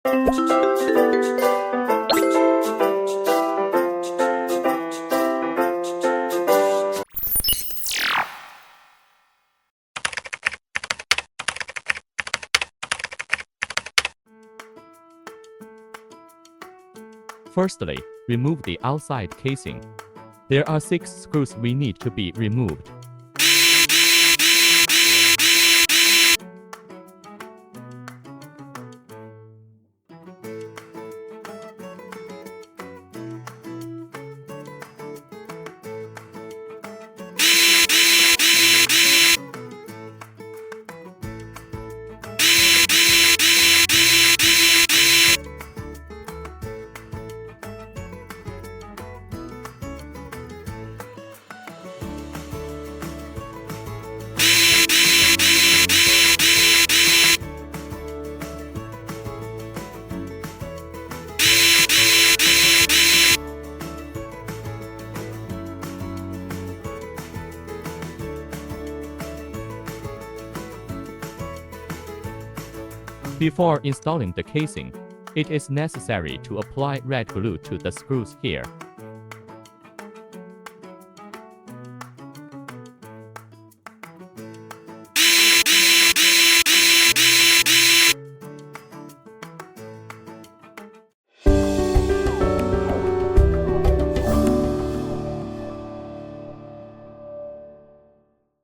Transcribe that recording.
Firstly, remove the outside casing. There are 6 screws we need to be removed. Before installing the casing, it is necessary to apply red glue to the screws here.